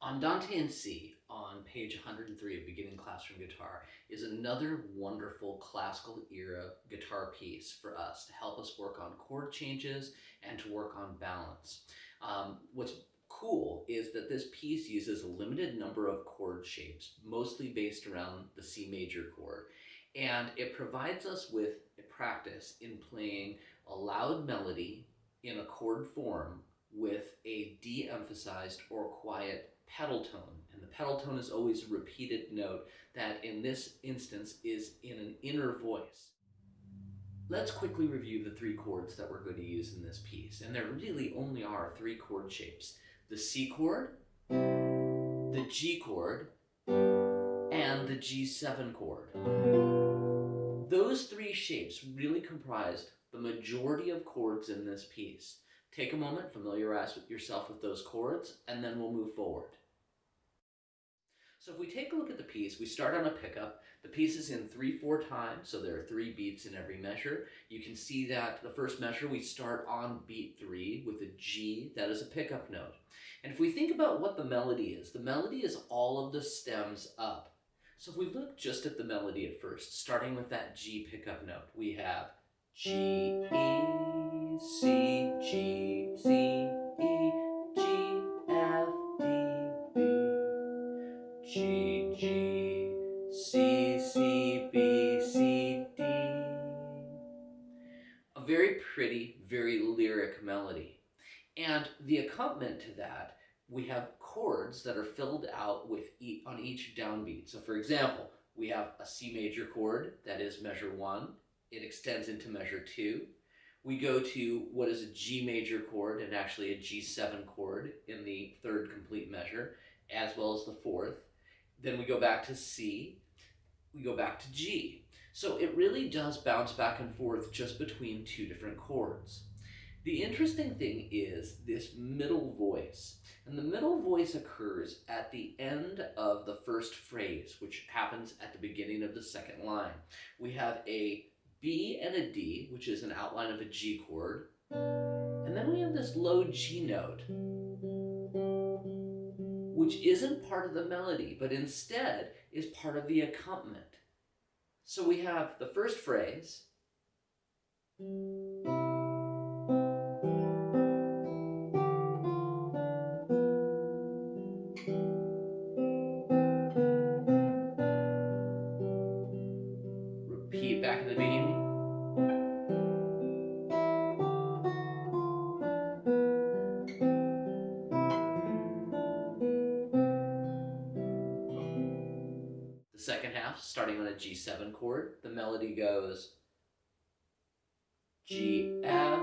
Andante in C on page 103 of Beginning Classroom Guitar is another wonderful classical era guitar piece for us to help us work on chord changes and to work on balance. What's cool is that this piece uses a limited number of chord shapes, mostly based around the C major chord, and it provides us with a practice in playing a loud melody in a chord form with a de-emphasized or quiet pedal tone. And the pedal tone is always a repeated note that in this instance is in an inner voice. Let's quickly review the three chords that we're going to use in this piece. And there really only are three chord shapes: the C chord, the G chord, and the G7 chord. Those three shapes really comprise the majority of chords in this piece. Take a moment, familiarize yourself with those chords, and then we'll move forward. So if we take a look at the piece, we start on a pickup. The piece is in 3/4 time, so there are 3 beats in every measure. You can see that the first measure, we start on beat 3 with a G. That is a pickup note. And if we think about what the melody is all of the stems up. So if we look just at the melody at first, starting with that G pickup note, we have G, E, C, G, C, E, G, F, D, B. G, G, C, C, B, C, D. A very pretty, very lyric melody. And the accompaniment to that, we have chords that are filled out with on each downbeat. So for example, we have a C major chord that is measure 1. It extends into measure 2. We go to what is a G major chord and actually a G7 chord in the third complete measure, as well as the fourth. Then we go back to C, we go back to G. So it really does bounce back and forth just between two different chords. The interesting thing is this middle voice. And the middle voice occurs at the end of the first phrase, which happens at the beginning of the second line. We have a B and a D, which is an outline of a G chord. And then we have this low G note, which isn't part of the melody, but instead is part of the accompaniment. So we have the first phrase, repeat back in the beginning, the second half, starting on a G7 chord, the melody goes G, F,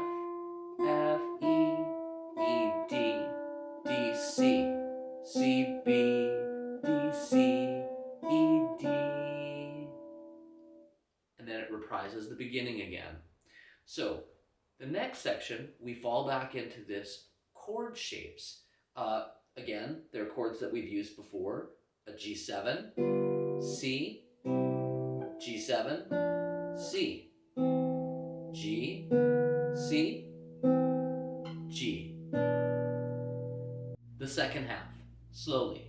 F, E, E, D, D, C, C, B, D, C, E, D. And then it reprises the beginning again. So the next section, we fall back into this chord shapes. Again, they're chords that we've used before. A G7, C, G7, C. G, C, G. The second half, slowly.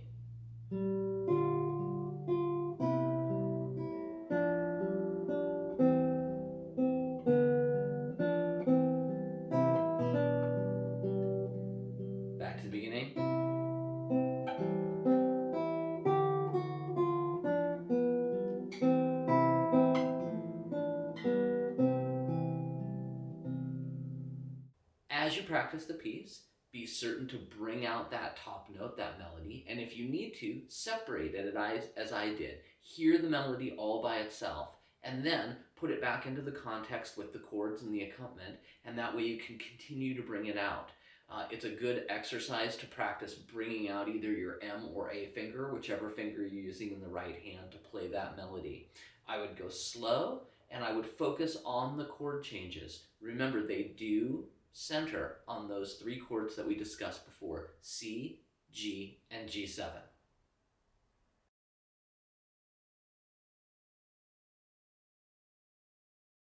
Back to the beginning. As you practice the piece, be certain to bring out that top note, that melody, and if you need to, separate it as I did. Hear the melody all by itself, and then put it back into the context with the chords and the accompaniment, and that way you can continue to bring it out. It's a good exercise to practice bringing out either your M or A finger, whichever finger you're using in the right hand to play that melody. I would go slow, and I would focus on the chord changes. Remember, they do center on those three chords that we discussed before, C, G, and G7.